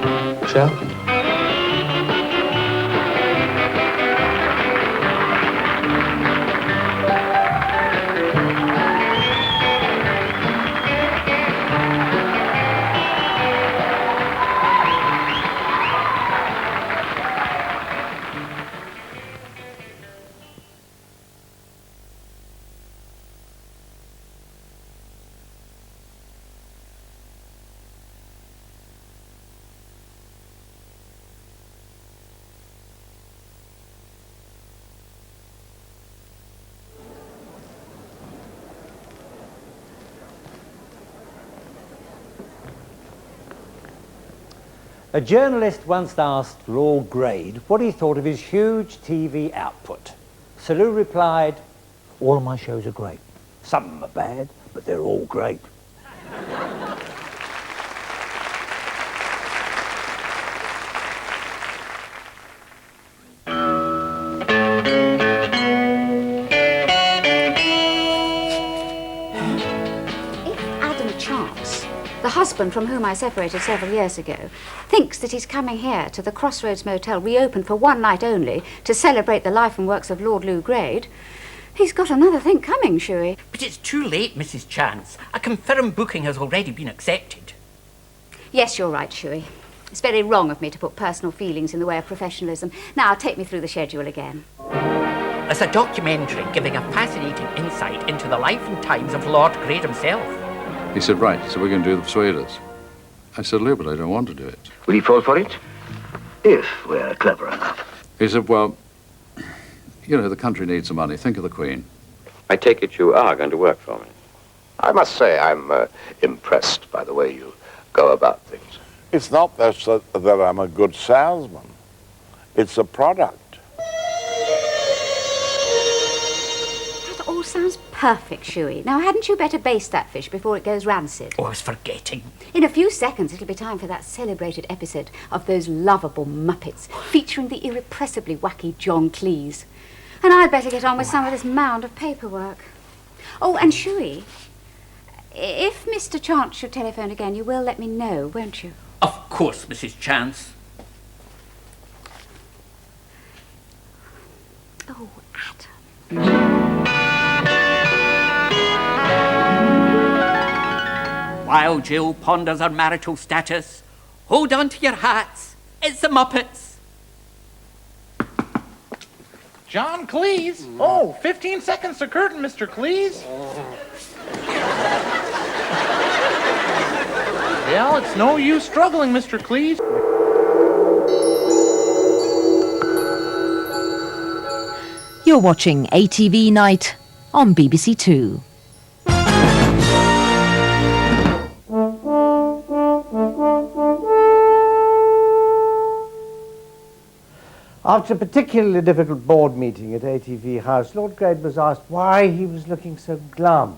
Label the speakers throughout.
Speaker 1: Shall?
Speaker 2: A journalist once asked Lew Grade what he thought of his huge TV output. Sir Lew replied, "All of my shows are great. Some of them are bad, but they're all great."
Speaker 3: The husband from whom I separated several years ago thinks that he's coming here to the Crossroads Motel, reopened for one night only, to celebrate the life and works of Lord Lew Grade. He's got another thing coming, Shuey.
Speaker 4: But it's too late, Mrs. Chance. A confirmed booking has already been accepted.
Speaker 3: Yes, you're right, Shuey. It's very wrong of me to put personal feelings in the way of professionalism. Now, take me through the schedule again.
Speaker 4: It's a documentary giving a fascinating insight into the life and times of Lord Grade himself.
Speaker 5: He said, right, so we're going to do the Persuaders. I said, Lew, but I don't want to do it.
Speaker 1: Will he fall for it? If we're clever enough.
Speaker 5: He said, well, you know, the country needs some money. Think of the Queen.
Speaker 6: I take it you are going to work for me.
Speaker 1: I must say I'm impressed by the way you go about things.
Speaker 7: It's not that I'm a good salesman. It's a product.
Speaker 3: That all sounds perfect, Shuey. Now, hadn't you better baste that fish before it goes rancid?
Speaker 4: Oh, I was forgetting.
Speaker 3: In a few seconds, it'll be time for that celebrated episode of those lovable Muppets, featuring the irrepressibly wacky John Cleese. And I'd better get on with some of this mound of paperwork. Oh, and Shuey, if Mr. Chance should telephone again, you will let me know, won't you?
Speaker 4: Of course, Mrs. Chance.
Speaker 3: Oh, Adam.
Speaker 4: While Jill ponders her marital status, hold on to your hats. It's the Muppets.
Speaker 8: John Cleese? Oh, 15 seconds to curtain, Mr. Cleese. Well, it's no use struggling, Mr. Cleese.
Speaker 9: You're watching ATV Night on BBC2.
Speaker 2: After a particularly difficult board meeting at ATV House, Lord Grade was asked why he was looking so glum.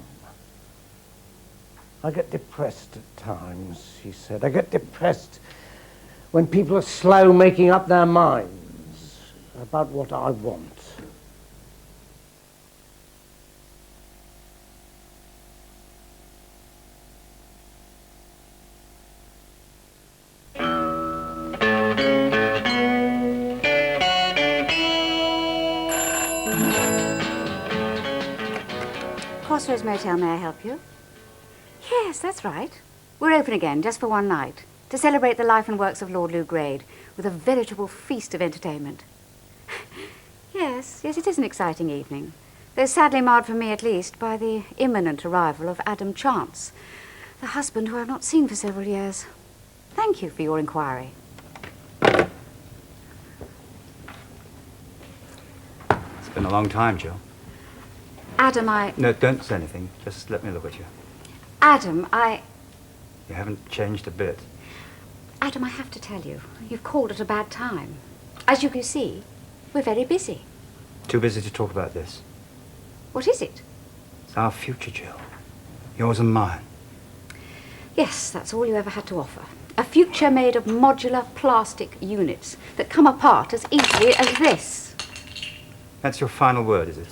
Speaker 2: "I get depressed at times," he said. "I get depressed when people are slow making up their minds about what I want."
Speaker 3: Crossroads Motel, may I help you? Yes, that's right. We're open again, just for one night, to celebrate the life and works of Lord Lew Grade, with a veritable feast of entertainment. Yes, it is an exciting evening, though sadly marred for me at least by the imminent arrival of Adam Chance, the husband who I've not seen for several years. Thank you for your inquiry.
Speaker 10: It's been a long time, Jill.
Speaker 3: Adam,
Speaker 10: No, don't say anything. Just let me look at you.
Speaker 3: Adam,
Speaker 10: You haven't changed a bit.
Speaker 3: Adam, I have to tell you, you've called at a bad time. As you can see, we're very busy.
Speaker 10: Too busy to talk about this.
Speaker 3: What is it?
Speaker 10: It's our future, Jill. Yours and mine.
Speaker 3: Yes, that's all you ever had to offer. A future made of modular plastic units that come apart as easily as this.
Speaker 10: That's your final word, is it?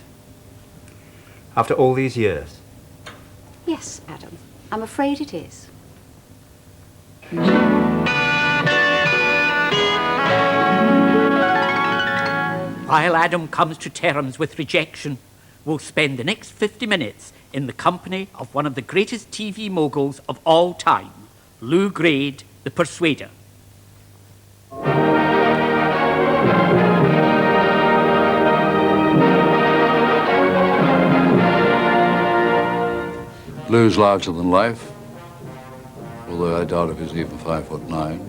Speaker 10: After all these years?
Speaker 3: Yes, Adam. I'm afraid it is.
Speaker 4: while Adam comes to terms with rejection, we'll spend the next 50 minutes in the company of one of the greatest TV moguls of all time, Lew Grade, the Persuader.
Speaker 5: Lew's larger than life, although I doubt if he's even 5'9".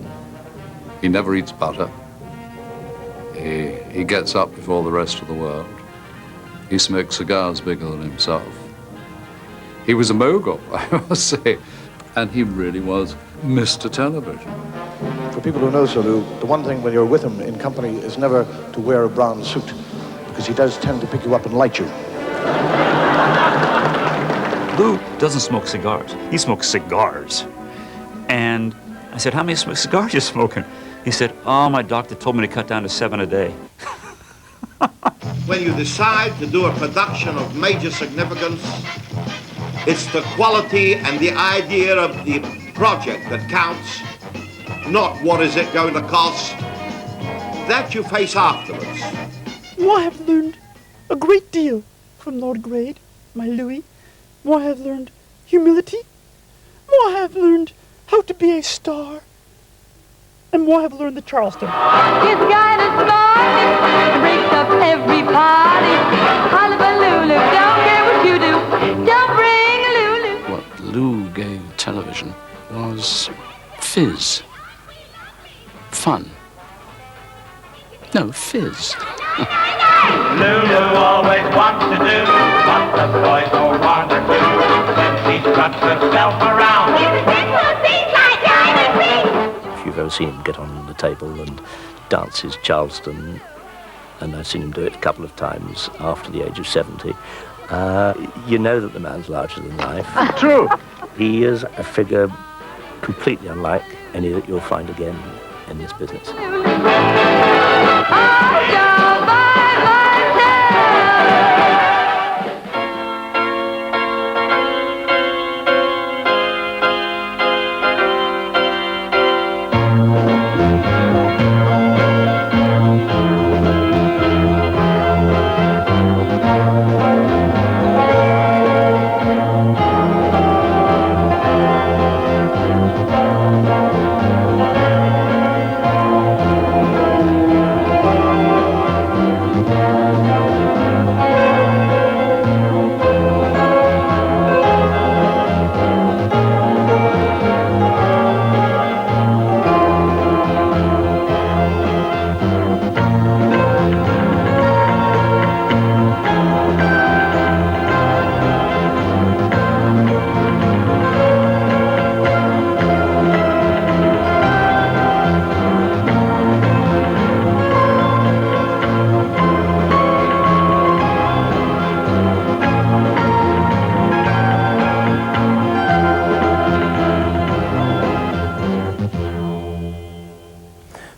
Speaker 5: He never eats butter. He gets up before the rest of the world. He smokes cigars bigger than himself. He was a mogul, I must say, and he really was Mr. Television.
Speaker 11: For people who know Sir Lew, the one thing when you're with him in company is never to wear a brown suit, because he does tend to pick you up and light you.
Speaker 12: Lew doesn't smoke cigars. He smokes cigars. And I said, how many cigars are you smoking? He said, oh, my doctor told me to cut down to 7 a day.
Speaker 13: When you decide to do a production of major significance, it's the quality and the idea of the project that counts, not what is it going to cost. That you face afterwards.
Speaker 14: I have learned a great deal from Lord Grade, my Louis. I have learned humility. I have learned how to be a star. And I have learned the Charleston.
Speaker 15: He's got a smart, breaks up every party. Hullabaloo, don't care what you do. Don't bring a Lulu.
Speaker 16: What Lew gave television was fizz. Fun. No, fizz.
Speaker 17: Lulu always wants to do what the boys don't want to do. Then she struts herself around.
Speaker 18: If you've ever seen him get on the table and dance his Charleston, and I've seen him do it a couple of times after the age of 70, you know that the man's larger than life.
Speaker 11: True.
Speaker 18: He is a figure completely unlike any that you'll find again in this business.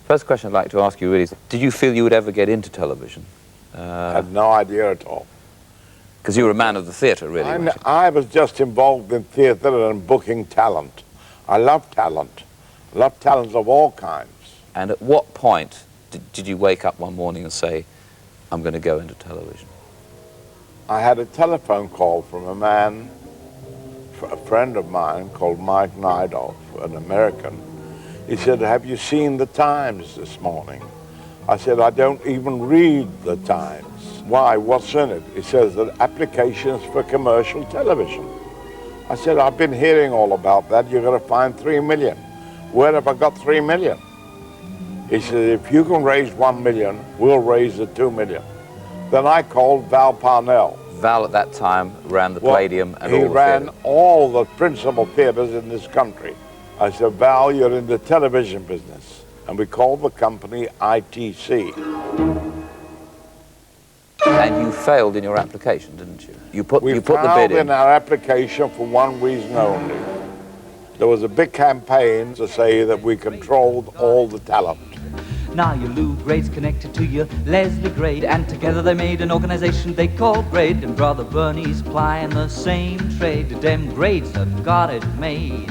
Speaker 19: First question I'd like to ask you really is, did you feel you would ever get into television?
Speaker 7: I had no idea at all.
Speaker 19: Because you were a man of the theatre, really, weren't you?
Speaker 7: I was just involved in theatre and booking talent. I love talent. I love talent of all kinds.
Speaker 19: And at what point did you wake up one morning and say, I'm going to go into television?
Speaker 7: I had a telephone call from a man, a friend of mine called Mike Nidoff, an American. He said, have you seen the Times this morning? I said, I don't even read the Times. Why, what's in it? He says that applications for commercial television. I said, I've been hearing all about that. You're going to find 3 million. Where have I got 3 million? He said, if you can raise 1 million, we'll raise the 2 million. Then I called Val Parnell.
Speaker 19: Val at that time ran the Palladium and all the
Speaker 7: He ran all the principal theaters in this country. I said, Val, you're in the television business. And we called the company ITC.
Speaker 19: And you failed in your application, didn't you? You put the bid
Speaker 7: failed
Speaker 19: in.
Speaker 7: in our application for one reason only. There was a big campaign to say that we controlled all the talent.
Speaker 20: Now your Lew Grade's connected to your Leslie Grade, and together they made an organization they called Grade, and brother Bernie's plying the same trade. Them Grades have got it made.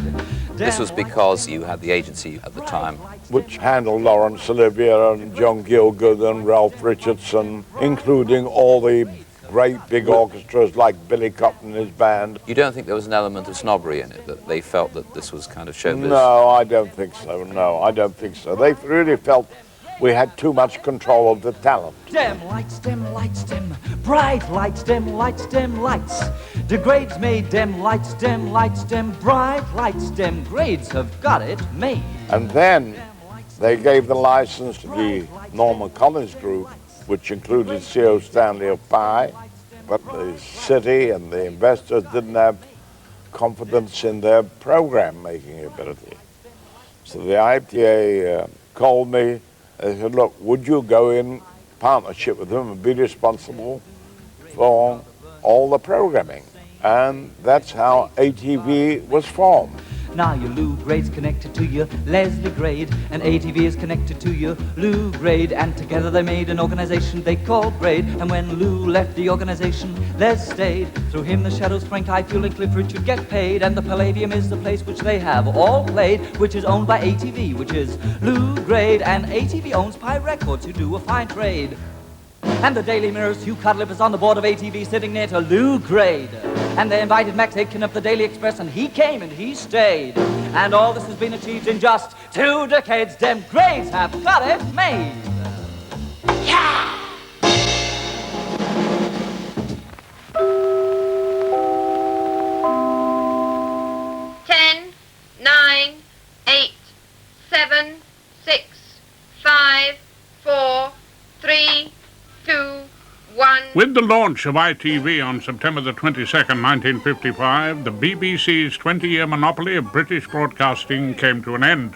Speaker 19: This was because you had the agency at the time.
Speaker 7: Which handled Laurence Olivier and John Gielgud and Ralph Richardson, including all the great big orchestras like Billy Cotton and his band.
Speaker 19: You don't think there was an element of snobbery in it, that they felt that this was kind of showbiz?
Speaker 7: No, I don't think so. No, I don't think so. They really felt we had too much control of the talent.
Speaker 20: Dim lights, dim lights, dim. Bright lights, dim lights, dim lights. The grades made dim lights, dim lights, dim. Bright lights, dim. Grades have got it made.
Speaker 7: And then they gave the license to the Norman Collins Group, which included C.O. Stanley of Pye, but the city and the investors didn't have confidence in their program-making ability. So the ITA called me. They said, look, would you go in partnership with them and be responsible for all the programming? And that's how ATV was formed.
Speaker 20: Now your Lew Grade's connected to your Leslie Grade, and ATV is connected to your Lew Grade, and together they made an organization they called Grade. And when Lew left the organization, Les stayed. Through him the Shadows, Frank, I, Fuel and Cliff Richard get paid, and the Palladium is the place which they have all played, which is owned by ATV, which is Lew Grade, and ATV owns Pye Records, who do a fine trade. And the Daily Mirror's Hugh Cudlip is on the board of ATV, sitting near to Lew Grade. And they invited Max Aitken of the Daily Express, and he came and he stayed. And all this has been achieved in just 2 decades. Dem grades have got it made. Yeah!
Speaker 21: 10, 9, 8, 7, 6, 5, 4, 3, 2, 1.
Speaker 22: With the launch of ITV on September the 22nd, 1955, the BBC's 20-year monopoly of British broadcasting came to an end.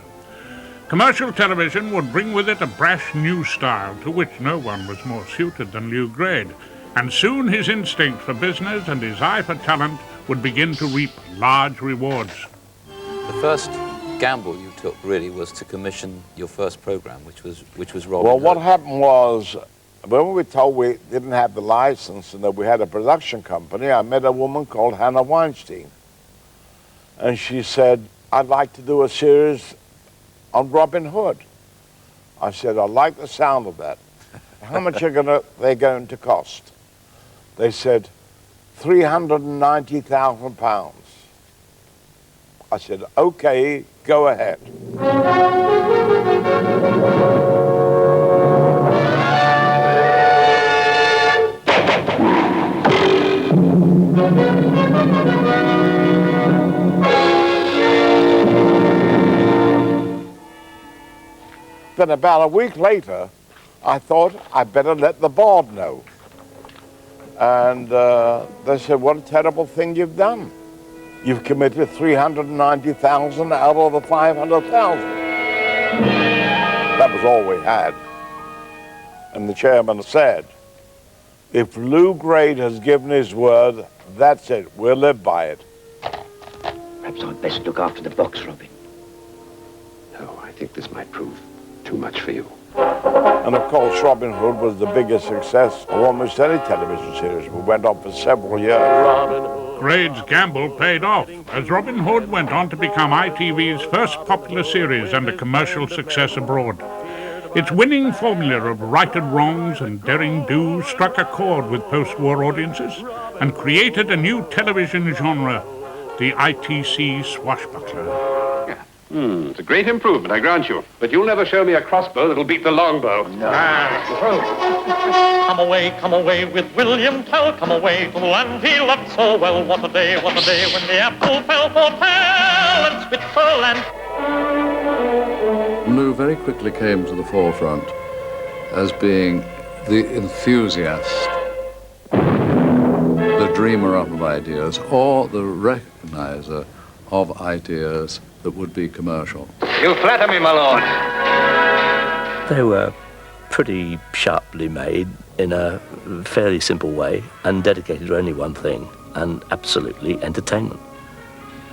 Speaker 22: Commercial television would bring with it a brash new style to which no one was more suited than Lew Grade, and soon his instinct for business and his eye for talent would begin to reap large rewards.
Speaker 19: The first gamble you took really was to commission your first program, which was Robin
Speaker 7: Well,
Speaker 19: Hood.
Speaker 7: what happened was, when we were told we didn't have the license and that we had a production company, I met a woman called Hannah Weinstein. And she said, I'd like to do a series on Robin Hood. I said, I like the sound of that. How much are they going to cost? They said, £390,000. I said, okay, go ahead. Then about a week later, I thought I'd better let the board know. And they said, what a terrible thing you've done. You've committed $390,000 out of the $500,000. That was all we had. And the chairman said, if Lew Grade has given his word, that's it. We'll live by it.
Speaker 1: Perhaps I'd best look after the box, Robin. No, I think this might prove too much for you.
Speaker 7: And of course, Robin Hood was the biggest success of almost any television series. We went on for several years.
Speaker 22: Grade's gamble paid off, as Robin Hood went on to become ITV's first popular series and a commercial success abroad. Its winning formula of righted wrongs and daring do's struck a chord with post-war audiences and created a new television genre, the ITC swashbuckler.
Speaker 23: It's a great improvement, I grant you. But you'll never show me a crossbow that'll beat the longbow. No.
Speaker 17: Come away with William Tell. Come away to the land he loved so well. What a day when the apple fell for Tell and Switzerland.
Speaker 5: Lew very quickly came to the forefront as being the enthusiast, the dreamer up of ideas, or the recognizer of ideas that would be commercial.
Speaker 23: You flatter me, my lord.
Speaker 18: They were pretty sharply made in a fairly simple way and dedicated to only one thing, and absolutely entertainment.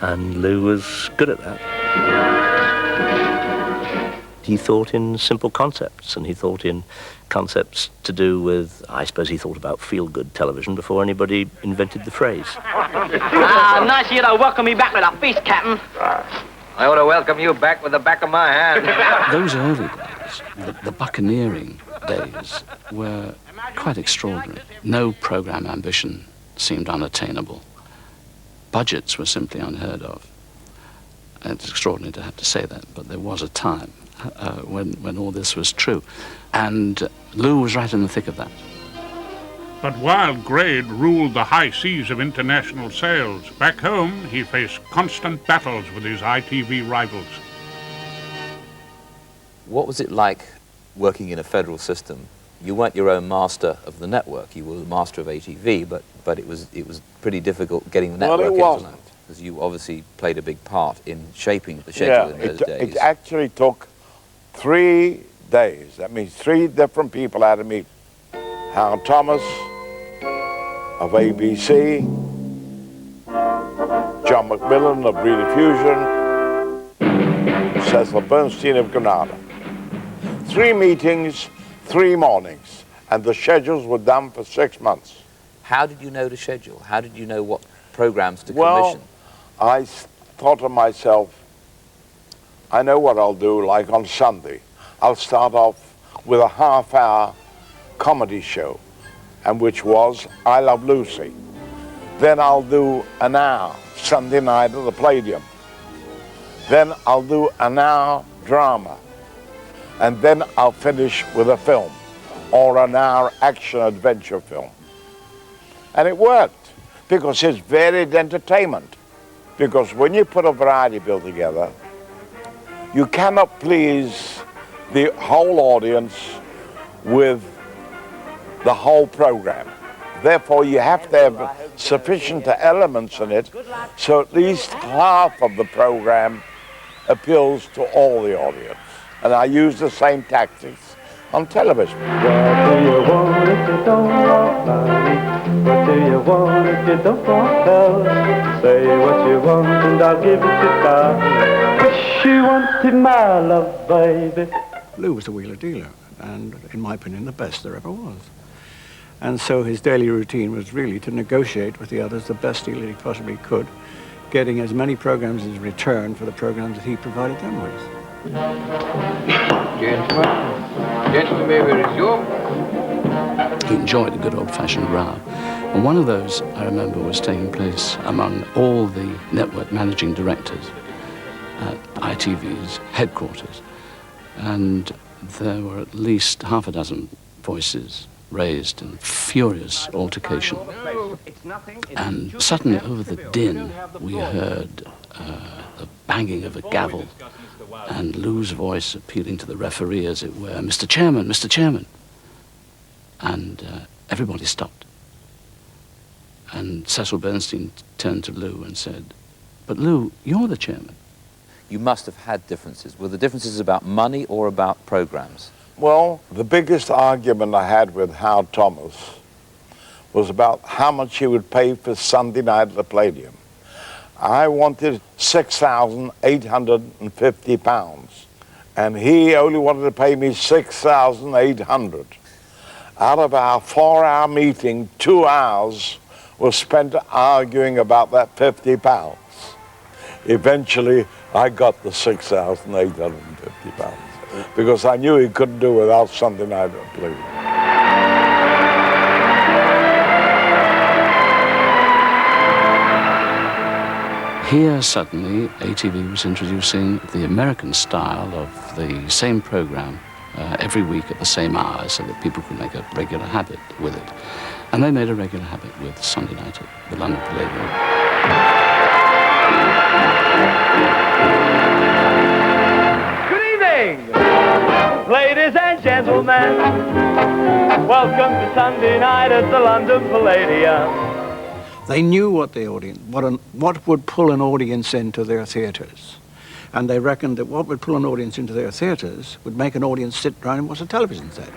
Speaker 18: And Lew was good at that. He thought in simple concepts, and he thought in concepts to do with, I suppose he thought about feel-good television before anybody invented the phrase.
Speaker 24: Nice of you to welcome me back with a feast, Captain.
Speaker 1: I ought to welcome you back with the back of my hand.
Speaker 16: Those early days, the buccaneering days, were quite extraordinary. No program ambition seemed unattainable. Budgets were simply unheard of. And it's extraordinary to have to say that, but there was a time when all this was true. And Lew was right in the thick of that.
Speaker 22: But while Grade ruled the high seas of international sales, back home he faced constant battles with his ITV rivals.
Speaker 19: What was it like working in a federal system? You weren't your own master of the network. You were the master of ATV, but it was pretty difficult getting the network into line, because you obviously played a big part in shaping the schedule in those days.
Speaker 7: It actually took 3 days. That means 3 different people had to meet. Howard Thomas of ABC, John McMillan of Breeder Fusion, Cecil Bernstein of Granada. 3 meetings, 3 mornings, and the schedules were done for 6 months.
Speaker 19: How did you know to schedule? How did you know what programs to
Speaker 7: Well,
Speaker 19: commission?
Speaker 7: I thought to myself, I know what I'll do, like on Sunday. I'll start off with a half-hour comedy show, and which was I Love Lucy. Then I'll do an hour Sunday night at the Palladium. Then I'll do an hour drama. And then I'll finish with a film, or an hour action-adventure film. And it worked, because it's varied entertainment. Because when you put a variety bill together, you cannot please the whole audience with the whole program. Therefore, you have to have sufficient elements in it, so at least half of the program appeals to all the audience. And I use the same tactics on television.
Speaker 17: What do you want if you don't want money? What do you want if you don't want love? Say what you want and I'll give it to darling. Wish you wanted my love, baby.
Speaker 11: Lew was a wheeler dealer, and in my opinion, the best there ever was. And so his daily routine was really to negotiate with the others the best deal that he possibly could, getting as many programs as return for the programs that he provided them with.
Speaker 1: Gentlemen, may we resume?
Speaker 16: He enjoyed a good old-fashioned row. And one of those, I remember, was taking place among all the network managing directors at ITV's headquarters. And there were at least half a dozen voices raised in furious altercation. And suddenly, over the din, we heard the banging of a gavel, and Lew's voice appealing to the referee, as it were, "Mr. Chairman, Mr. Chairman." And everybody stopped. And Cecil Bernstein turned to Lew and said, "But Lew, you're the chairman."
Speaker 19: You must have had differences. Were the differences about money or about programs?
Speaker 7: Well, the biggest argument I had with Howard Thomas was about how much he would pay for Sunday night at the Palladium. I wanted £6,850, and he only wanted to pay me $6,800. Out of our 4-hour meeting, 2 hours was spent arguing about that £50. Eventually, I got the £6,850 because I knew he couldn't do without Sunday night at the Palladium.
Speaker 16: Here, suddenly, ATV was introducing the American style of the same program every week at the same hour, so that people could make a regular habit with it. And they made a regular habit with Sunday night at the London Palladium.
Speaker 17: Good evening, ladies and gentlemen. Welcome to Sunday night at the London Palladium.
Speaker 11: They knew what the audience, what would pull an audience into their theatres. And they reckoned that what would pull an audience into their theatres would make an audience sit round and watch a television set.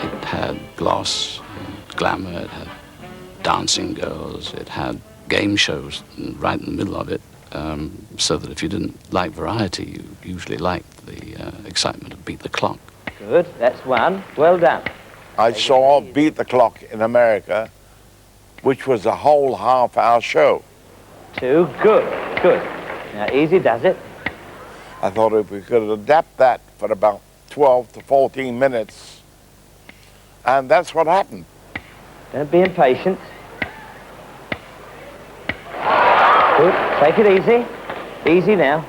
Speaker 16: It had gloss, glamour, it had dancing girls, it had game shows right in the middle of it, so that if you didn't like variety, you usually liked the excitement of Beat the Clock.
Speaker 6: Good, that's one. Well done.
Speaker 7: I saw Beat the Clock in America, which was a whole half-hour show.
Speaker 6: 2, good, good. Now, easy does it.
Speaker 7: I thought if we could adapt that for about 12 to 14 minutes, and that's what happened.
Speaker 6: Don't be impatient. Good, take it easy. Easy now.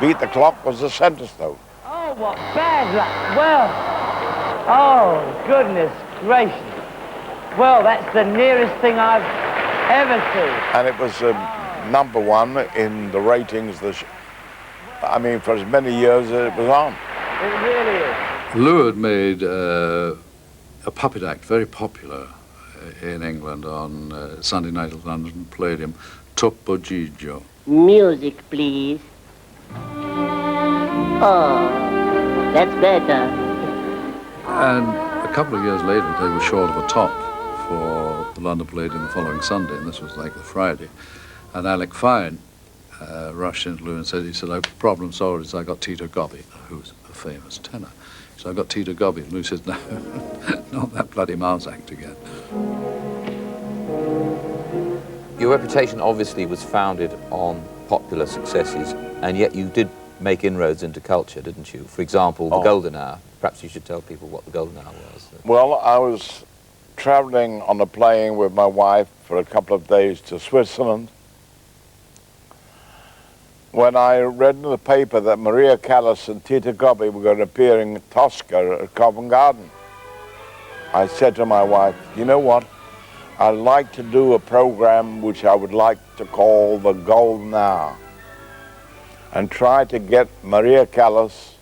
Speaker 7: Beat the Clock was the center stone.
Speaker 6: Oh, what bad luck. Well, oh, goodness gracious. Well, that's the nearest thing I've ever seen.
Speaker 7: And it was #1 in the ratings. I mean, for as many years as it was on.
Speaker 6: It really is.
Speaker 5: Lew had made a puppet act very popular in England on Sunday night at London Palladium, Topo Gigio.
Speaker 8: Music, please. Oh, that's better.
Speaker 5: And a couple of years later, they were short of a top for the London Palladium the following Sunday, and this was like the Friday. And Alec Fine rushed into Lew and said, problem solved is I got Tito Gobbi, who's a famous tenor. So I got Tito Gobbi. And Lew says, no, not that bloody Mars act again.
Speaker 19: Your reputation obviously was founded on popular successes, and yet you did make inroads into culture, didn't you? For example, the Golden Hour. Perhaps you should tell people what the Golden Hour was.
Speaker 7: Well, I was traveling on a plane with my wife for a couple of days to Switzerland when I read in the paper that Maria Callas and Tito Gobbi were going to appear in Tosca at Covent Garden. I said to my wife, you know what? I'd like to do a program which I would like to call the Golden Hour and try to get Maria Callas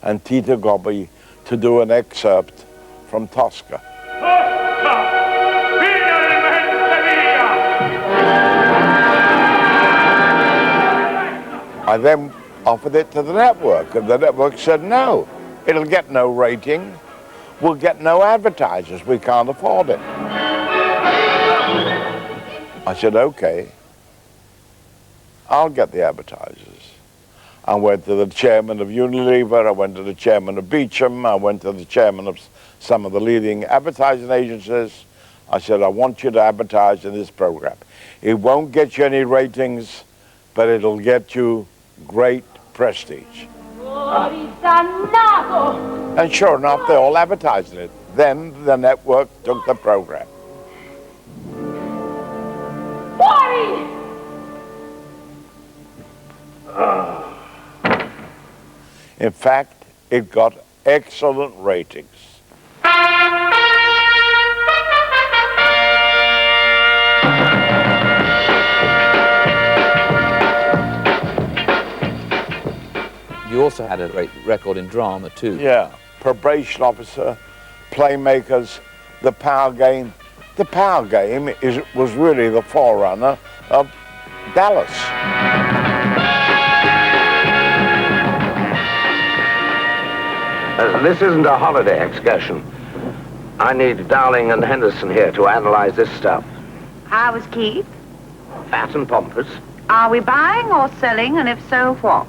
Speaker 7: and Tito Gobbi to do an excerpt from Tosca. I then offered it to the network, and the network said, no, it'll get no rating, we'll get no advertisers, we can't afford it. I said, okay, I'll get the advertisers. I went to the chairman of Unilever, I went to the chairman of Beecham, I went to the chairman of some of the leading advertising agencies. I said, I want you to advertise in this program. It won't get you any ratings, but it'll get you great prestige. And sure enough, they all advertised it. Then the network took the program. In fact, it got excellent ratings.
Speaker 19: You also had a great record in drama too.
Speaker 7: Yeah, Probation Officer, Playmakers, The Power Game. The Power Game was really the forerunner of Dallas.
Speaker 1: This isn't a holiday excursion. I need Dowling and Henderson here to analyze this stuff.
Speaker 9: How was Keith?
Speaker 1: Fat and pompous.
Speaker 9: Are we buying or selling, and if so, what?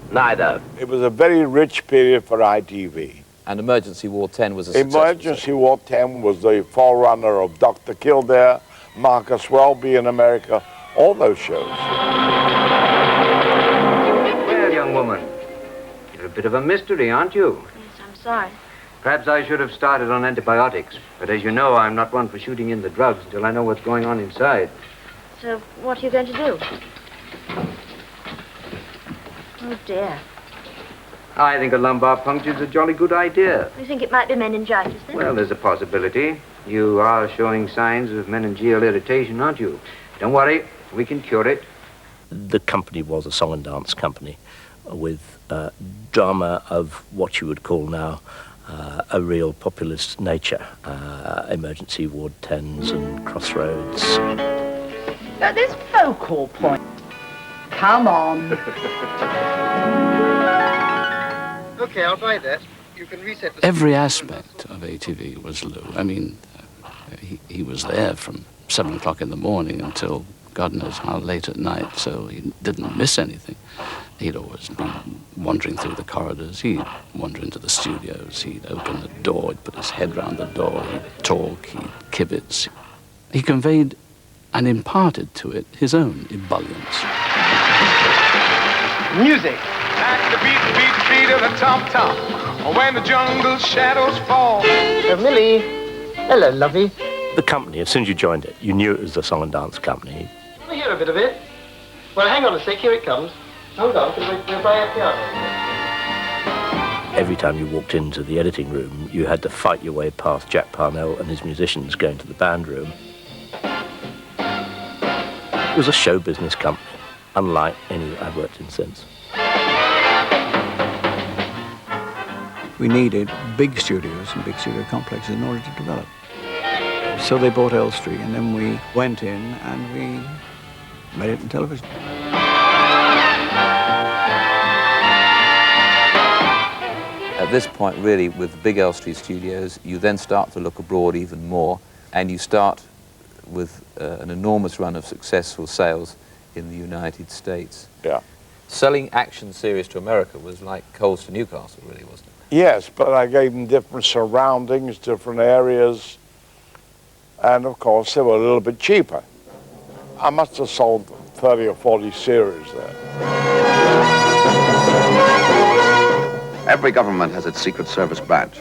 Speaker 1: Neither.
Speaker 7: It was a very rich period for ITV.
Speaker 19: And Emergency War 10 was a success.
Speaker 7: Emergency War 10 was the forerunner of Dr. Kildare, Marcus Welby in America, all those shows.
Speaker 24: Well, young woman, you're a bit of a mystery, aren't you?
Speaker 21: Yes, I'm sorry.
Speaker 24: Perhaps I should have started on antibiotics, but as you know, I'm not one for shooting in the drugs until I know what's going on inside.
Speaker 21: So, what are you going to do? Oh, dear.
Speaker 24: I think a lumbar puncture is a jolly good idea.
Speaker 21: You think it might be meningitis, then?
Speaker 24: Well, there's a possibility. You are showing signs of meningeal irritation, aren't you? Don't worry, we can cure it.
Speaker 18: The company was a song and dance company with drama of what you would call now a real populist nature. Emergency Ward 10s and Crossroads.
Speaker 9: At this focal point. Come on.
Speaker 25: Okay, I'll buy that. You can reset the...
Speaker 16: Every aspect of ATV was Lew. I mean, He was there from 7 o'clock in the morning until God knows how late at night, so he didn't miss anything. He'd always be wandering through the corridors. He'd wander into the studios. He'd open the door. He'd put his head round the door. He'd talk. He'd kibitz. He conveyed and imparted to it his own ebullience.
Speaker 2: Music. Like the beat of the tom-tom. Or when the jungle shadows fall.
Speaker 8: Millie. Hello, lovey.
Speaker 18: The company, as soon as you joined it, you knew it was the song and dance company.
Speaker 8: We hear a bit of it. Well, hang on a sec, here it comes. Hold on, because we're by a piano.
Speaker 18: Every time you walked into the editing room, you had to fight your way past Jack Parnell and his musicians going to the band room. It was a show business company, unlike any I've worked in since.
Speaker 11: We needed big studios and big studio complexes in order to develop. So they bought Elstree, and then we went in and we made it in television.
Speaker 19: At this point, really, with the big Elstree studios, you then start to look abroad even more, and you start with an enormous run of successful sales in the United States.
Speaker 7: Yeah.
Speaker 19: Selling action series to America was like coals to Newcastle, really, wasn't it?
Speaker 7: Yes, but I gave them different surroundings, different areas, and of course they were a little bit cheaper. I must have sold 30 or 40 series there.
Speaker 1: Every government has its Secret Service branch.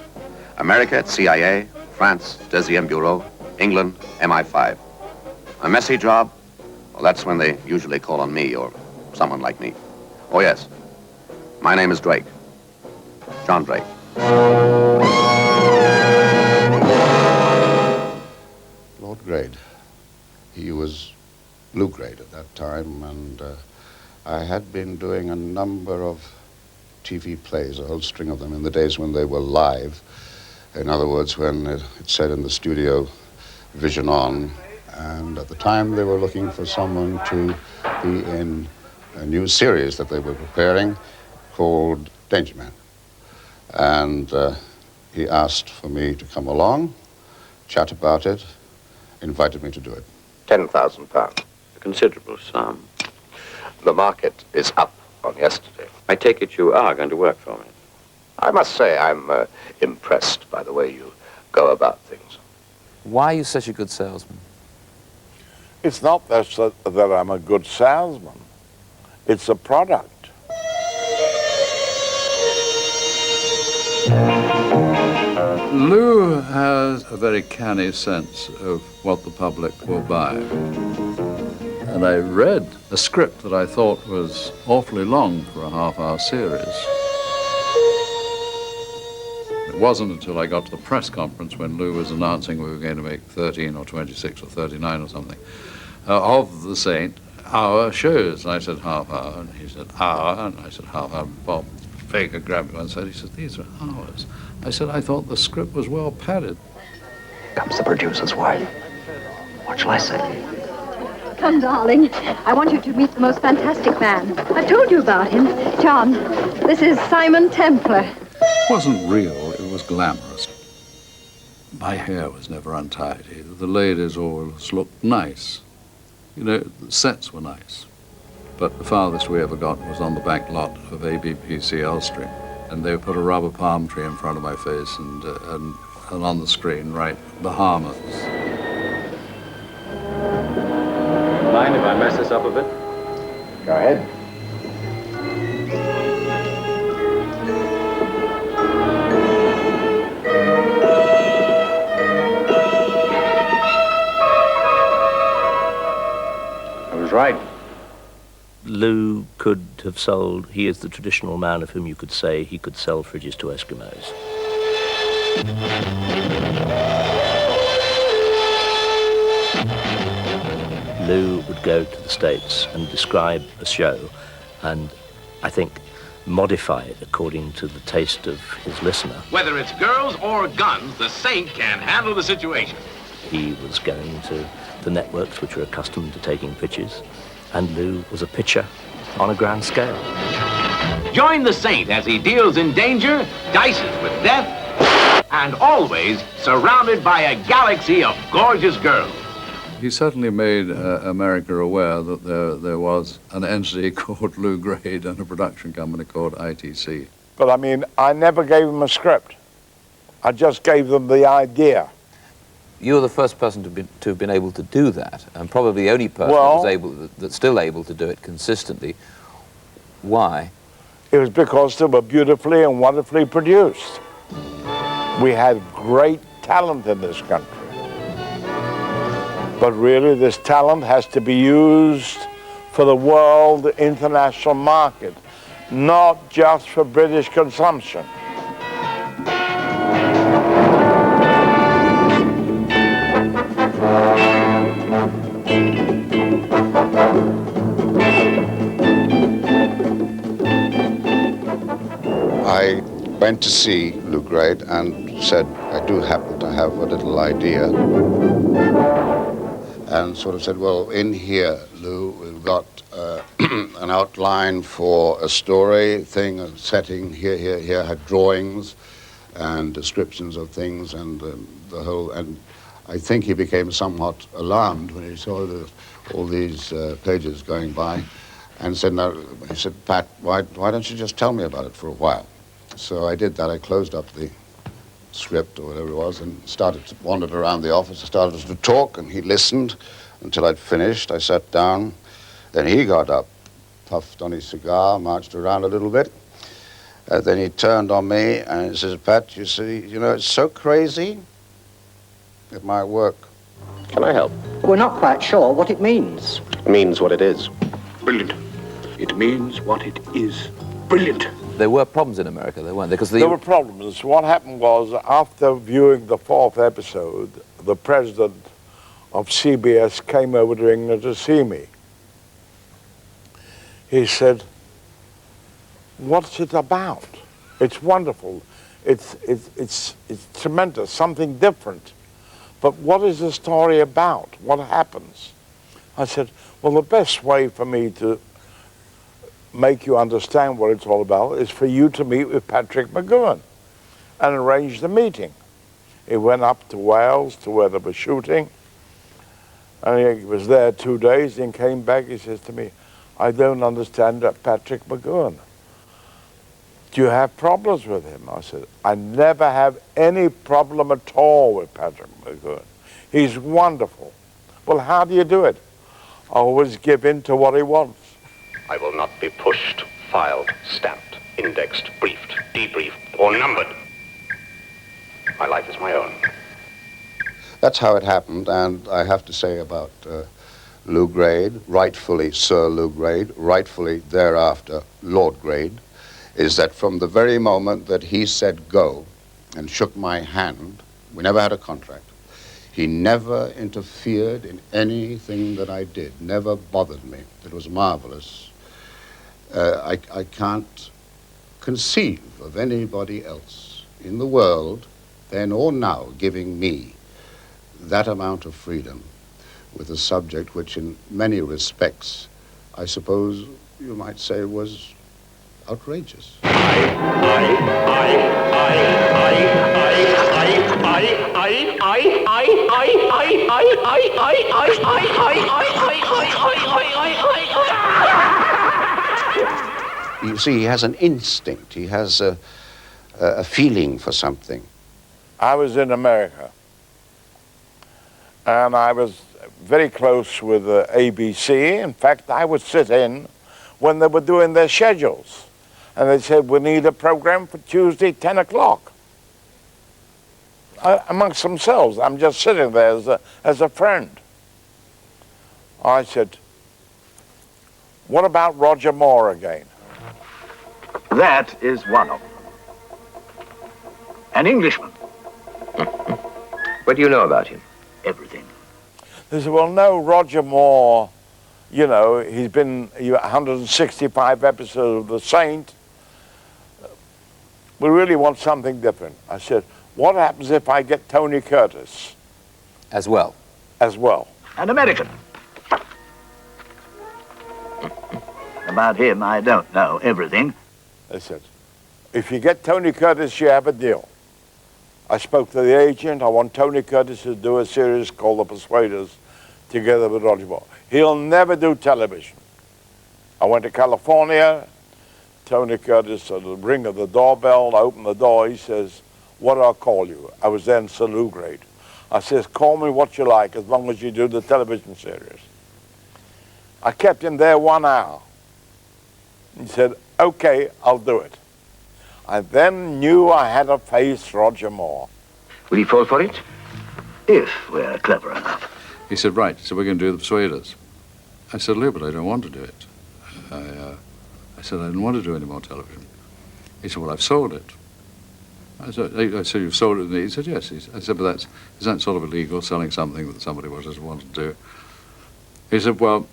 Speaker 1: America, it's CIA, France, Deuxième Bureau, England, MI5. A messy job? Well, that's when they usually call on me or someone like me. Oh, yes. My name is Drake. John Drake.
Speaker 3: Lord Grade. He was Lew Grade at that time, and I had been doing a number of TV plays, a whole string of them, in the days when they were live. In other words, when it said in the studio, Vision On, and at the time they were looking for someone to be in a new series that they were preparing called Danger Man. And he asked for me to come along, chat about it, invited me to do it.
Speaker 1: £10,000. A considerable sum. The market is up on yesterday.
Speaker 23: I take it you are going to work for me.
Speaker 1: I must say I'm impressed by the way you go about things.
Speaker 19: Why are you such a good salesman?
Speaker 7: It's not that I'm a good salesman. It's a product.
Speaker 5: Lew has a very canny sense of what the public will buy. And I read a script that I thought was awfully long for a half-hour series. It wasn't until I got to the press conference when Lew was announcing we were going to make 13 or 26 or 39 or something of the Saint hour shows. And I said half hour, and he said hour, and I said half hour. Bob Baker grabbed me one side. He said, these are hours. I said, I thought the script was well padded.
Speaker 1: Comes the producer's wife. What shall I say?
Speaker 4: Come, darling. I want you to meet the most fantastic man. I've told you about him. John, this is Simon Templar.
Speaker 5: It wasn't real, it was glamorous. My hair was never untidy. The ladies always looked nice. You know, the sets were nice. But the farthest we ever got was on the back lot of ABPC Elstree. And they put a rubber palm tree in front of my face and on the screen, write Bahamas.
Speaker 23: Mind if I mess this up a bit?
Speaker 1: Go ahead.
Speaker 23: I was right.
Speaker 18: Lew could have sold, he is the traditional man of whom you could say he could sell fridges to Eskimos. Lew would go to the States and describe a show and, I think, modify it according to the taste of his listener.
Speaker 10: Whether it's girls or guns, the Saint can handle the situation.
Speaker 18: He was going to the networks which were accustomed to taking pitches, and Lew was a pitcher on a grand scale.
Speaker 10: Join the Saint as he deals in danger, dices with death, and always surrounded by a galaxy of gorgeous girls.
Speaker 5: He certainly made America aware that there was an entity called Lew Grade and a production company called ITC.
Speaker 7: But I mean, I never gave them a script. I just gave them the idea.
Speaker 19: You're the first person to have been able to do that, and probably the only person that's still able to do it consistently. Why?
Speaker 7: It was because they were beautifully and wonderfully produced. We had great talent in this country. But really, this talent has to be used for the world international market, not just for British consumption.
Speaker 3: I went to see Lew Grade and said, I do happen to have a little idea. And sort of said, well, in here, Lew, we've got an outline for a story thing, a setting, here, had drawings and descriptions of things and the whole, and I think he became somewhat alarmed when he saw all these pages going by and said, no, he said, Pat, why don't you just tell me about it for a while? So I did that. I closed up the script or whatever it was and wandered around the office. I started to talk and he listened until I'd finished. I sat down. Then he got up, puffed on his cigar, marched around a little bit. Then he turned on me and he says, Pat, you see, you know, it's so crazy. It might work.
Speaker 12: Can I help?
Speaker 24: We're not quite sure what it means.
Speaker 12: It means what it is. Brilliant. It means what it is. Brilliant.
Speaker 19: There were problems in America, there weren't there? Because
Speaker 7: there were problems. What happened was, after viewing the 4th episode, the president of CBS came over to England to see me. He said, what's it about? It's wonderful. It's tremendous, something different. But what is the story about? What happens? I said, well, the best way for me to make you understand what it's all about is for you to meet with Patrick McGowan and arrange the meeting. He went up to Wales to where they were shooting, and he was there 2 days and came back. He says to me, I don't understand Patrick McGowan. Do you have problems with him? I said, I never have any problem at all with Patrick McGowan. He's wonderful. Well, how do you do it? I always give in to what he wants.
Speaker 12: I will not be pushed, filed, stamped, indexed, briefed, debriefed, or numbered. My life is my own.
Speaker 3: That's how it happened, and I have to say about Lew Grade, rightfully Sir Lew Grade, rightfully thereafter Lord Grade, is that from the very moment that he said go and shook my hand, we never had a contract. He never interfered in anything that I did, never bothered me. It was marvelous. I can't conceive of anybody else in the world, then or now, giving me that amount of freedom with a subject which in many respects, I suppose you might say, was outrageous. You see, he has an instinct. He has a feeling for something.
Speaker 7: I was in America, and I was very close with ABC. In fact, I would sit in when they were doing their schedules, and they said, we need a program for Tuesday, 10 o'clock. Amongst themselves, I'm just sitting there as a friend. I said, what about Roger Moore again?
Speaker 12: That is one of them. An Englishman.
Speaker 24: What do you know about him?
Speaker 12: Everything.
Speaker 7: They said, well, no, Roger Moore, you know, he's been 165 episodes of The Saint. We really want something different. I said, what happens if I get Tony Curtis?
Speaker 19: As well?
Speaker 7: As well.
Speaker 12: An American. About him, I don't know everything.
Speaker 7: They said, if you get Tony Curtis, you have a deal. I spoke to the agent. I want Tony Curtis to do a series called The Persuaders together with Roger Moore. He'll never do television. I went to California. Tony Curtis, at the ring of the doorbell, I opened the door. He says, "What do I call you?" I was then Sir Lew Grade. I says, "Call me what you like, as long as you do the television series." I kept him there 1 hour. He said, "Okay, I'll do it." I then knew I had to face Roger Moore.
Speaker 13: Will he fall for it? If we're clever enough.
Speaker 5: He said, right, so we're going to do The Persuaders. I said, Lew, but I don't want to do it. I said, I didn't want to do any more television. He said, well, I've sold it. I said, you've sold it? He said, yes. I said, but isn't that sort of illegal, selling something that somebody doesn't want to do? He said, well,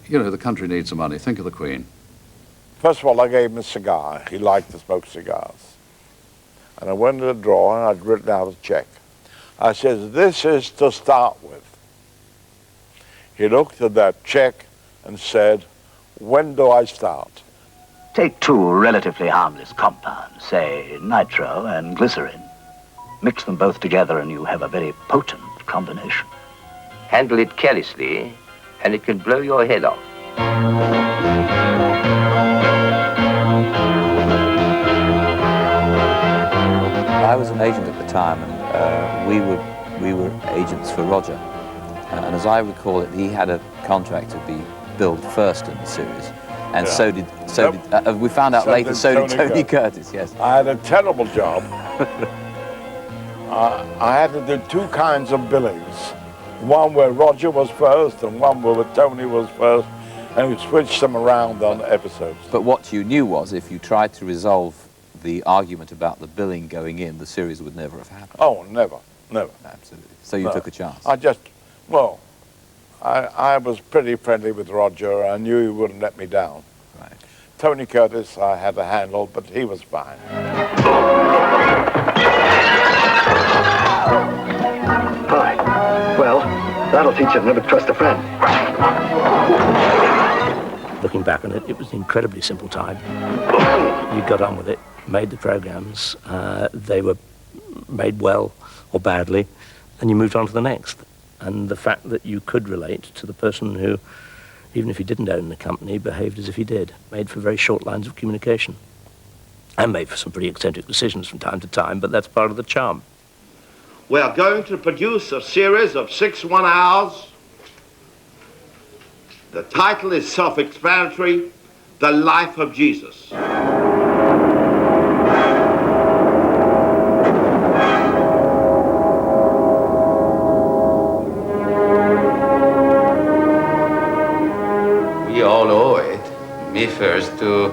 Speaker 5: you know, the country needs the money. Think of the Queen.
Speaker 7: First of all, I gave him a cigar. He liked to smoke cigars. And I went to the drawer and I'd written out a check. I said, this is to start with. He looked at that check and said, when do I start?
Speaker 13: Take two relatively harmless compounds, say nitro and glycerin. Mix them both together and you have a very potent combination.
Speaker 24: Handle it carelessly and it can blow your head off.
Speaker 19: I was an agent at the time, and we were agents for Roger. And as I recall it, he had a contract to be billed first in the series, and so did we found out later. So did Tony Curtis. Yes.
Speaker 7: I had a terrible job. I had to do two kinds of billings, one where Roger was first, and one where Tony was first, and we switched them around on episodes.
Speaker 19: But what you knew was, if you tried to resolve the argument about the billing going in, the series would never have happened.
Speaker 7: Oh, never, never.
Speaker 19: Absolutely. So you took a chance.
Speaker 7: I was pretty friendly with Roger. I knew he wouldn't let me down.
Speaker 19: Right.
Speaker 7: Tony Curtis, I had to handle, but he was fine.
Speaker 13: Hi. Well, that'll teach you to never trust a friend.
Speaker 18: Looking back on it, it was an incredibly simple time. You got on with it, made the programs, they were made well or badly, and you moved on to the next. And the fact that you could relate to the person who, even if he didn't own the company, behaved as if he did, made for very short lines of communication. And made for some pretty eccentric decisions from time to time, but that's part of the charm.
Speaker 14: We are going to produce a series of 6 one-hours. The title is self-explanatory, The Life of Jesus.
Speaker 15: We all owe it, me first, to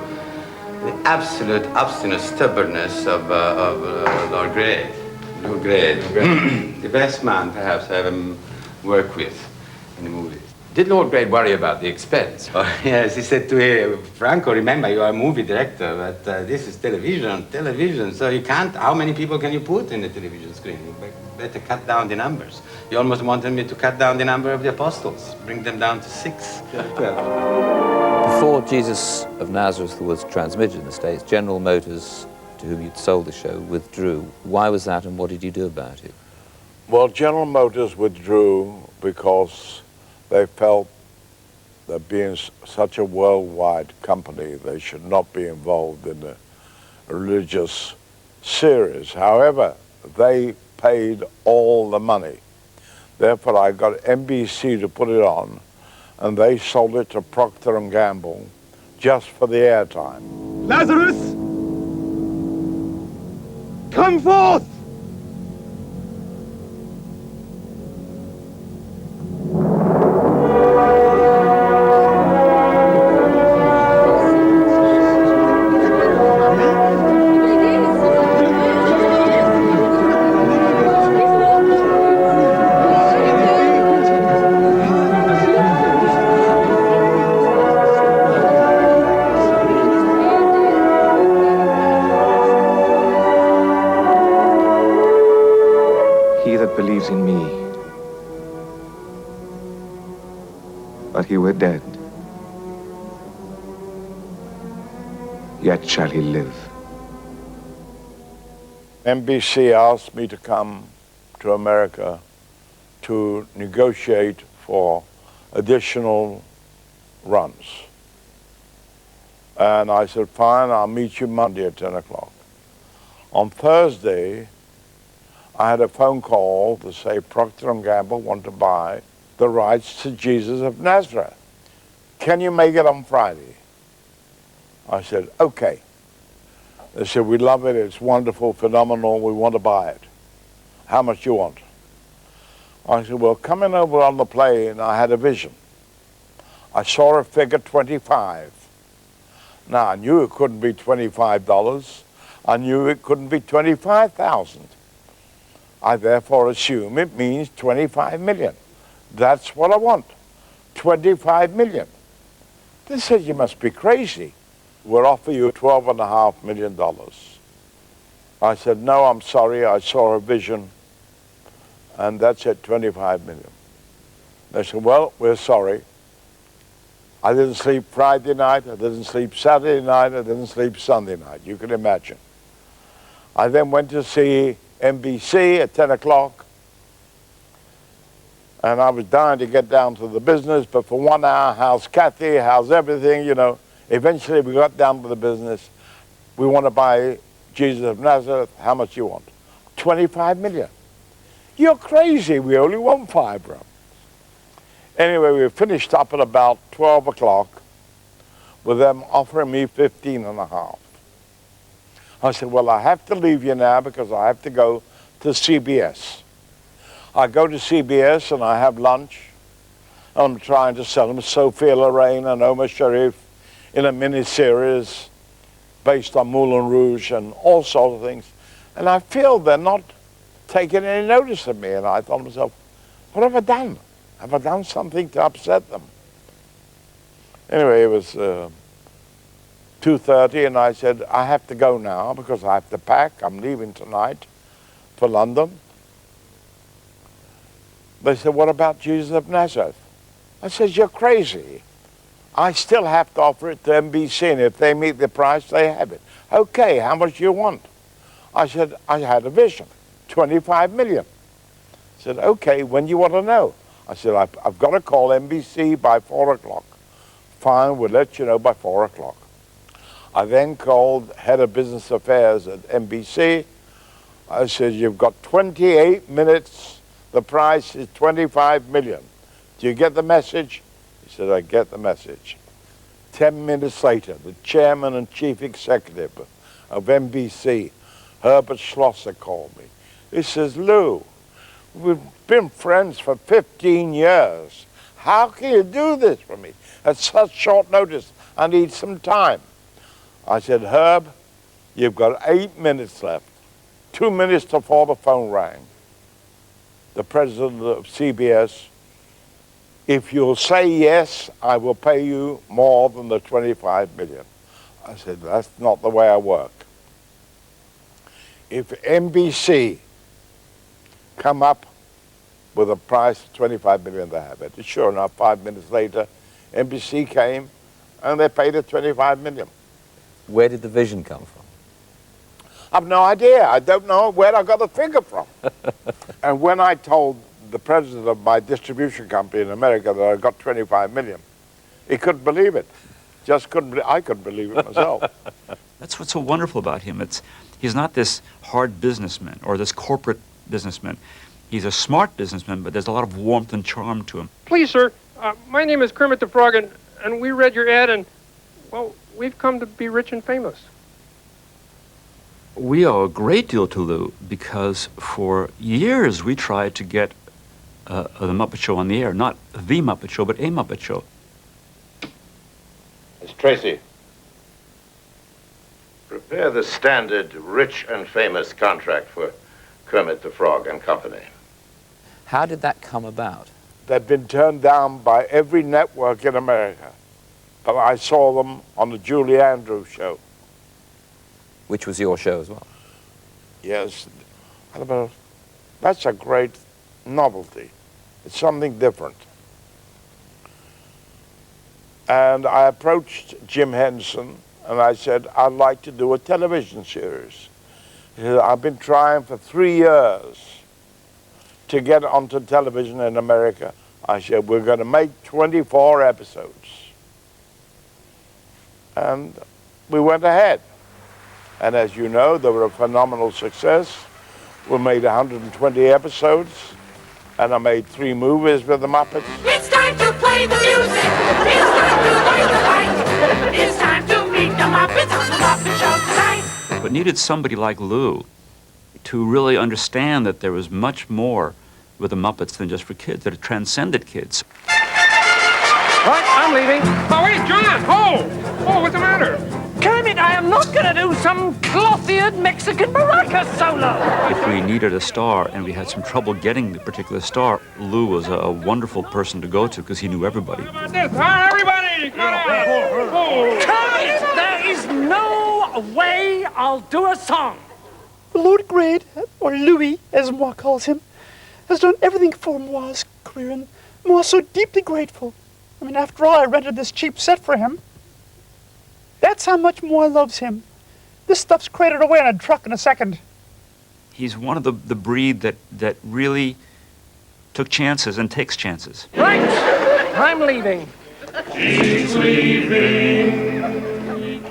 Speaker 15: the absolute obstinate stubbornness of Lord Grade, Lew Grade, the best man perhaps I ever worked with in the movies.
Speaker 10: Did Lord Grade worry about the expense?
Speaker 15: Oh, yes, he said to Franco, remember, you are a movie director, but this is television, so you can't, how many people can you put in the television screen? You better cut down the numbers. You almost wanted me to cut down the number of the apostles, bring them down to 6, 12.
Speaker 19: Before Jesus of Nazareth was transmitted in the States, General Motors, to whom you'd sold the show, withdrew. Why was that, and what did you do about it?
Speaker 7: Well, General Motors withdrew because they felt that being such a worldwide company, they should not be involved in the religious series. However, they paid all the money. Therefore, I got NBC to put it on, and they sold it to Procter & Gamble just for the airtime.
Speaker 2: Lazarus! Come forth!
Speaker 20: Believes in me, but he were dead, yet shall he live.
Speaker 7: NBC asked me to come to America to negotiate for additional runs. And I said, fine, I'll meet you Monday at 10 o'clock. On Thursday, I had a phone call to say Procter & Gamble want to buy the rights to Jesus of Nazareth. Can you make it on Friday? I said, okay. They said, we love it, it's wonderful, phenomenal, we want to buy it. How much you want? I said, well, coming over on the plane, I had a vision. I saw a figure 25. Now, I knew it couldn't be $25. I knew it couldn't be 25,000. I therefore assume it means 25 million. That's what I want, 25 million. They said, you must be crazy. We'll offer you $12.5 million. I said, no, I'm sorry, I saw a vision, and that's it, 25 million. They said, well, we're sorry. I didn't sleep Friday night, I didn't sleep Saturday night, I didn't sleep Sunday night, you can imagine. I then went to see NBC at 10 o'clock, and I was dying to get down to the business, but for 1 hour, how's Kathy, how's everything, you know. Eventually we got down to the business. We want to buy Jesus of Nazareth, how much you want? 25 million. You're crazy, we only want 5 runs. Anyway, we finished up at about 12 o'clock with them offering me 15.5. I said, well, I have to leave you now because I have to go to CBS. I go to CBS and I have lunch. I'm trying to sell them Sophia Loren and Omar Sharif in a miniseries based on Moulin Rouge and all sorts of things. And I feel they're not taking any notice of me. And I thought to myself, what have I done? Have I done something to upset them? Anyway, it was 2:30 and I said, I have to go now because I have to pack. I'm leaving tonight for London. They said, what about Jesus of Nazareth? I said, you're crazy. I still have to offer it to NBC, and if they meet the price, they have it. Okay, how much do you want? I said, I had a vision, 25 million. I said, okay, when do you want to know? I said, I've got to call NBC by 4 o'clock. Fine, we'll let you know by 4 o'clock. I then called head of business affairs at NBC. I said, you've got 28 minutes. The price is 25 million. Do you get the message? He said, I get the message. 10 minutes later, the chairman and chief executive of NBC, Herbert Schlosser, called me. He says, Lew, we've been friends for 15 years. How can you do this for me? At such short notice, I need some time. I said, Herb, you've got 8 minutes left. 2 minutes before the phone rang. The president of CBS, if you'll say yes, I will pay you more than the 25 million. I said, that's not the way I work. If NBC come up with a price of 25 million, they have it. Sure enough, 5 minutes later, NBC came and they paid it 25 million.
Speaker 19: Where did the vision come from?
Speaker 7: I've no idea. I don't know where I got the figure from. And when I told the president of my distribution company in America that I got 25 million, he couldn't believe it. Just couldn't. I couldn't believe it myself.
Speaker 6: That's what's so wonderful about him. He's not this hard businessman or this corporate businessman. He's a smart businessman, but there's a lot of warmth and charm to him.
Speaker 8: Please, sir, my name is Kermit the Frog, and we read your ad, and, well, we've come to be rich and famous.
Speaker 6: We owe a great deal to Lew because for years we tried to get the Muppet Show on the air. Not the Muppet Show, but a Muppet Show.
Speaker 14: Miss Tracy, prepare the standard rich and famous contract for Kermit the Frog and Company.
Speaker 19: How did that come about?
Speaker 7: They've been turned down by every network in America. But I saw them on the Julie Andrews show.
Speaker 19: Which was your show as well?
Speaker 7: Yes. That's a great novelty. It's something different. And I approached Jim Henson and I said, I'd like to do a television series. He said, I've been trying for 3 years to get onto television in America. I said, we're going to make 24 episodes. And we went ahead. And as you know, they were a phenomenal success. We made 120 episodes, and I made 3 movies with the Muppets.
Speaker 2: It's time to play the music. It's time to play the fight. It's time to meet the Muppets on the Muppet Show tonight.
Speaker 6: But needed somebody like Lew to really understand that there was much more with the Muppets than just for kids, that it transcended kids.
Speaker 8: Right, I'm leaving. Oh, wait, John! Oh, what's the matter?
Speaker 9: Kermit, I am not going to do some cloth-eared Mexican maraca solo.
Speaker 6: If we needed a star and we had some trouble getting the particular star, Lew was a wonderful person to go to because he knew everybody.
Speaker 8: Everybody!
Speaker 9: Kermit, there is no way I'll do a song.
Speaker 17: Lord Grade, or Louis, as moi calls him, has done everything for moi's career, and moi is so deeply grateful. I mean, after all, I rented this cheap set for him. That's how much moi loves him. This stuff's crated away in a truck in a second.
Speaker 6: He's one of the breed that really took chances and takes chances.
Speaker 9: Right, I'm leaving.
Speaker 2: He's leaving.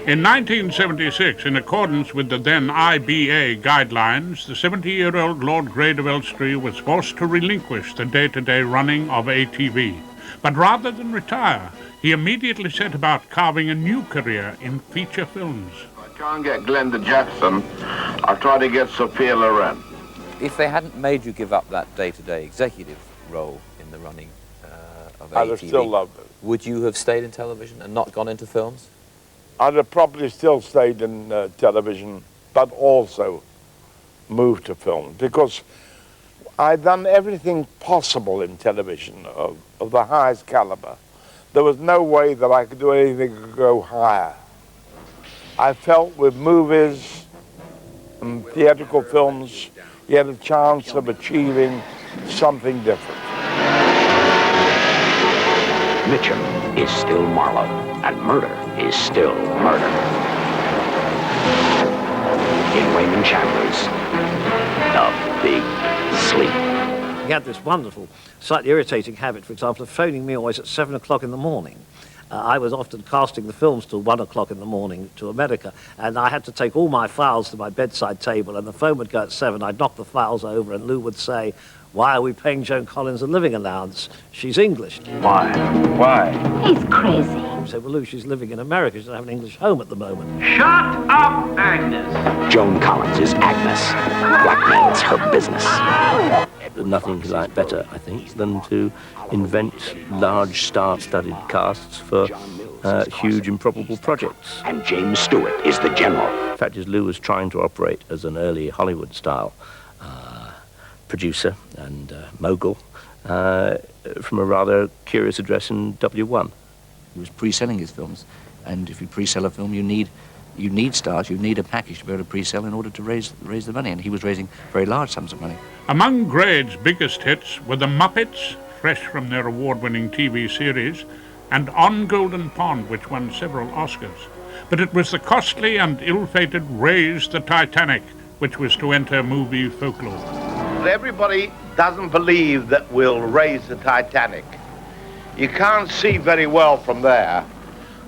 Speaker 21: In 1976, in accordance with the then IBA guidelines, the 70-year-old Lord Grade of Elstree was forced to relinquish the day-to-day running of ATV. But rather than retire, he immediately set about carving a new career in feature films.
Speaker 14: If I can't get Glenda Jackson, I'll try to get Sophia Loren.
Speaker 19: If they hadn't made you give up that day-to-day executive role in the running of ATV,
Speaker 7: I'd have still loved it.
Speaker 19: Would you have stayed in television and not gone into films?
Speaker 7: I'd have probably still stayed in television, but also moved to film, because I'd done everything possible in television of the highest caliber. There was no way that I could do anything to go higher. I felt with movies and theatrical films, you had a chance of achieving something different.
Speaker 12: Mitchum is still Marlowe, and murder is still murder. In Raymond Chandler's The Big Sleep.
Speaker 11: He had this wonderful, slightly irritating habit, for example, of phoning me always at 7 o'clock in the morning. I was often casting the films till 1 o'clock in the morning to America, and I had to take all my files to my bedside table, and the phone would go at 7. I'd knock the files over, and Lew would say, "Why are we paying Joan Collins a living allowance? She's English."
Speaker 12: Why? Why?
Speaker 9: He's crazy.
Speaker 11: I said, "Well, Lew, she's living in America. She doesn't have an English home at the moment."
Speaker 12: Shut up, Agnes! Joan Collins is Agnes. Blackmail's her business.
Speaker 18: Nothing like better, I think, than to invent large star-studded casts for huge improbable projects.
Speaker 12: And James Stewart is the general.
Speaker 18: In fact, as Lew was trying to operate as an early Hollywood-style producer and mogul from a rather curious address in W1.
Speaker 22: He was pre-selling his films, and if you pre-sell a film, you need stars, you need a package to be able to pre-sell in order to raise the money, and he was raising very large sums of money.
Speaker 21: Among Grade's biggest hits were the Muppets, fresh from their award-winning TV series, and On Golden Pond, which won several Oscars. But it was the costly and ill-fated Raise the Titanic, which was to enter movie folklore.
Speaker 7: Everybody doesn't believe that we'll raise the Titanic. You can't see very well from there,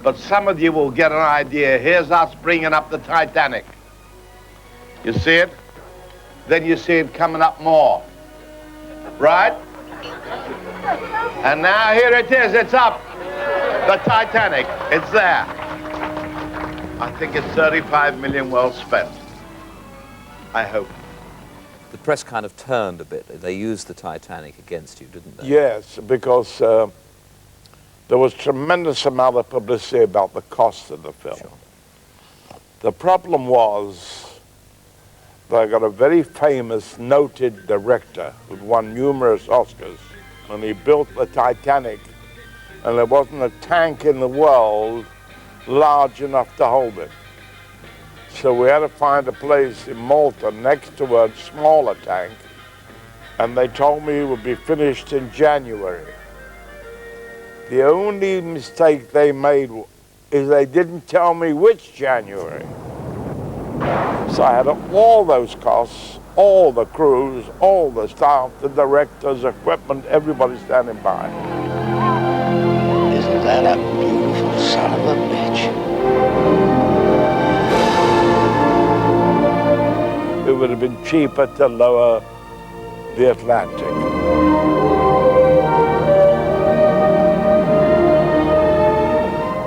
Speaker 7: but some of you will get an idea. Here's us bringing up the Titanic. You see it? Then you see it coming up more. Right? And now here it is, it's up. The Titanic, it's there. I think it's 35 million well spent. I hope.
Speaker 19: The press kind of turned a bit. They used the Titanic against you, didn't they?
Speaker 7: Yes, because there was tremendous amount of publicity about the cost of the film. Sure. The problem was that I got a very famous, noted director who won numerous Oscars, and he built the Titanic, and there wasn't a tank in the world large enough to hold it. So we had to find a place in Malta next to a smaller tank, and they told me it would be finished in January. The only mistake they made is they didn't tell me which January. So I had all those costs, all the crews, all the staff, the directors, equipment, everybody standing by.
Speaker 13: Isn't that a beautiful son of a bitch?
Speaker 7: It would have been cheaper to lower the Atlantic.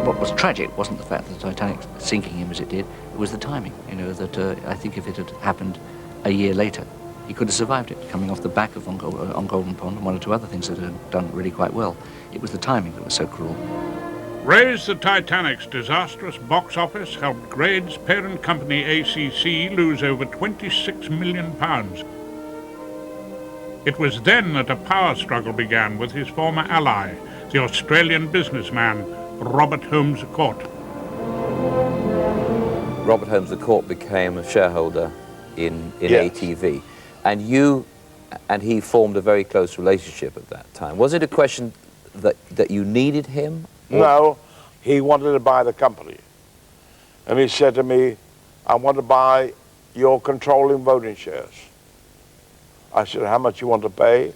Speaker 22: What was tragic wasn't the fact that the Titanic sinking him as it did, it was the timing, you know, that I think if it had happened a year later, he could have survived it, coming off the back of On Golden Pond and one or two other things that had done really quite well. It was the timing that was so cruel.
Speaker 21: Raise the Titanic's disastrous box office helped Grade's parent company ACC lose over £26 million. It was then that a power struggle began with his former ally, the Australian businessman Robert Holmes à Court.
Speaker 19: Robert Holmes à Court became a shareholder in
Speaker 7: Yes.
Speaker 19: ATV, and you and he formed a very close relationship at that time. Was it a question that you needed him? Or?
Speaker 7: No, he wanted to buy the company. And he said to me, I want to buy your controlling voting shares. I said, how much you want to pay?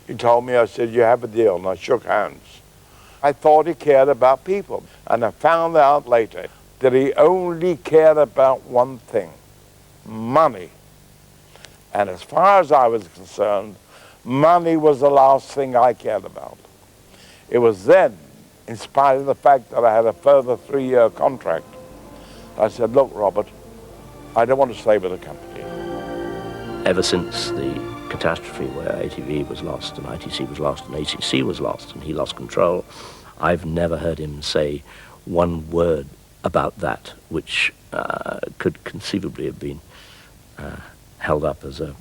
Speaker 7: He told me, I said, you have a deal, and I shook hands. I thought he cared about people, and I found out later that he only cared about one thing, money. And as far as I was concerned, money was the last thing I cared about. It was then, in spite of the fact that I had a further 3-year contract, I said, look, Robert, I don't want to stay with the company.
Speaker 18: Ever since the catastrophe where ATV was lost and ITC was lost and ACC was lost and he lost control, I've never heard him say one word about that which could conceivably have been held up as a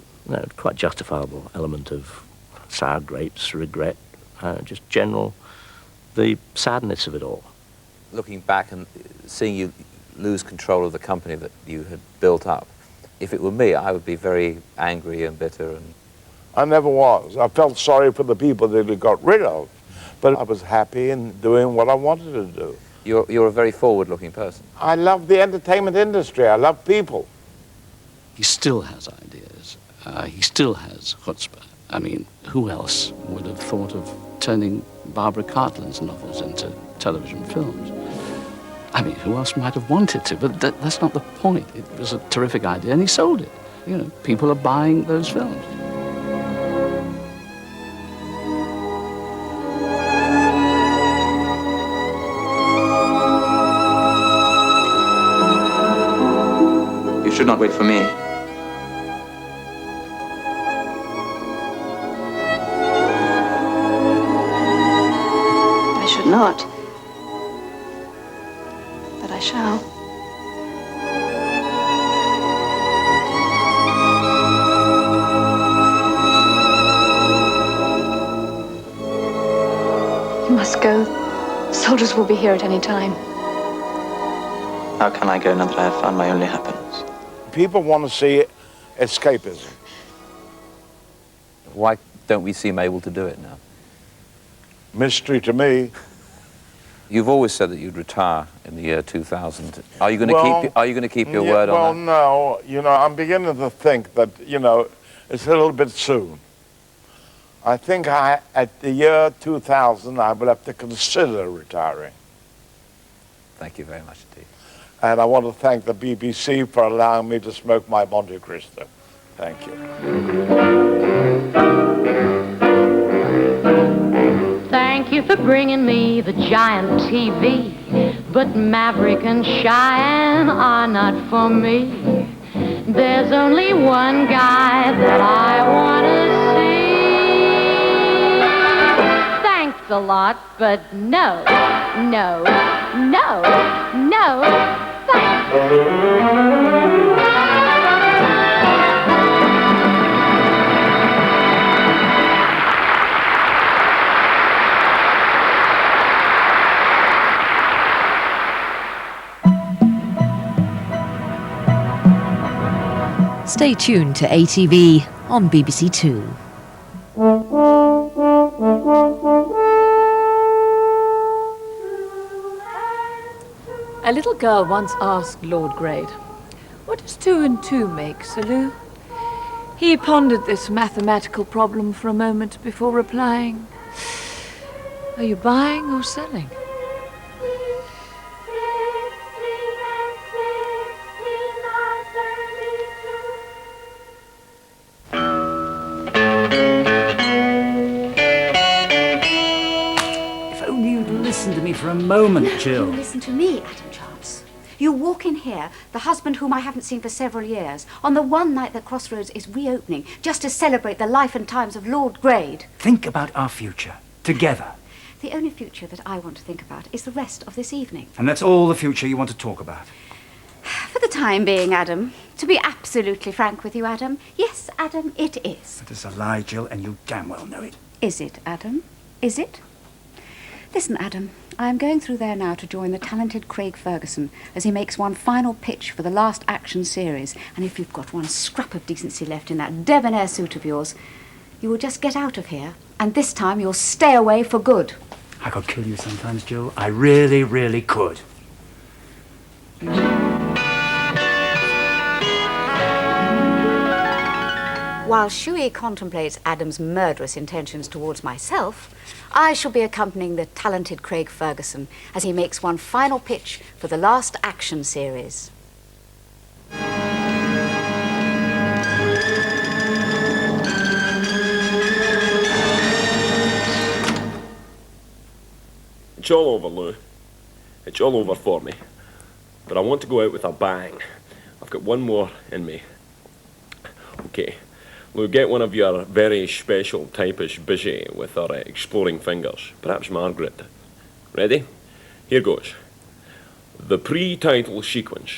Speaker 18: quite justifiable element of sour grapes, regret, just general, the sadness of it all.
Speaker 19: Looking back and seeing you lose control of the company that you had built up, if it were me, I would be very angry and bitter. And
Speaker 7: I never was. I felt sorry for the people that he got rid of, but I was happy in doing what I wanted to do.
Speaker 19: You're a very forward-looking person.
Speaker 7: I love the entertainment industry. I love people.
Speaker 1: He still has ideas. He still has chutzpah. I mean, who else would have thought of turning Barbara Cartland's novels into television films? I mean, who else might have wanted to? But that's not the point. It was a terrific idea, and he sold it. You know, people are buying those films.
Speaker 4: You should not wait for me.
Speaker 16: I should not. But I shall. You must go. Soldiers will be here at any time.
Speaker 4: How can I go now that I have found my only happiness?
Speaker 7: People want to see escapism.
Speaker 19: Why don't we seem able to do it now?
Speaker 7: Mystery to me.
Speaker 19: You've always said that you'd retire in the year 2000. Are you going to keep your word on that?
Speaker 7: Well, no. You know, I'm beginning to think that, you know, it's a little bit soon. I think at the year 2000, I will have to consider retiring.
Speaker 19: Thank you very much indeed.
Speaker 7: And I want to thank the BBC for allowing me to smoke my Monte Cristo. Thank you.
Speaker 23: Thank you for bringing me the giant TV, but Maverick and Cheyenne are not for me. There's only one guy that I want to see. Thanks a lot, but no, no, no, no, thanks.
Speaker 25: Stay tuned to ATV on BBC2.
Speaker 26: A little girl once asked Lord Grade, "What
Speaker 3: does 2 and 2 make, Sir Lew? He pondered this mathematical problem for a moment before replying. Are you buying or selling?
Speaker 5: If only you'd listen to me for a moment, Jill.
Speaker 10: You listen to me, Adam Chance. You walk in here, the husband whom I haven't seen for several years, on the one night that Crossroads is reopening, just to celebrate the life and times of Lord Grade.
Speaker 5: Think about our future, together.
Speaker 10: The only future that I want to think about is the rest of this evening.
Speaker 5: And that's all the future you want to talk about.
Speaker 10: For the time being, Adam, to be absolutely frank with you, Adam, yes, Adam, it is.
Speaker 5: That is a lie, Jill, and you damn well know it.
Speaker 10: Is it, Adam? Is it? Listen, Adam, I am going through there now to join the talented Craig Ferguson as he makes one final pitch for the last action series. And if you've got one scrap of decency left in that debonair suit of yours, you will just get out of here, and this time you'll stay away for good.
Speaker 5: I could kill you sometimes, Jill. I really, really could.
Speaker 10: While Shuey contemplates Adam's murderous intentions towards myself, I shall be accompanying the talented Craig Ferguson as he makes one final pitch for the last action series.
Speaker 15: It's all over, Lew. It's all over for me. But I want to go out with a bang. I've got one more in me. Okay. We'll get one of your very special typish bushy with her exploring fingers. Perhaps Margaret. Ready? Here goes. The pre-title sequence.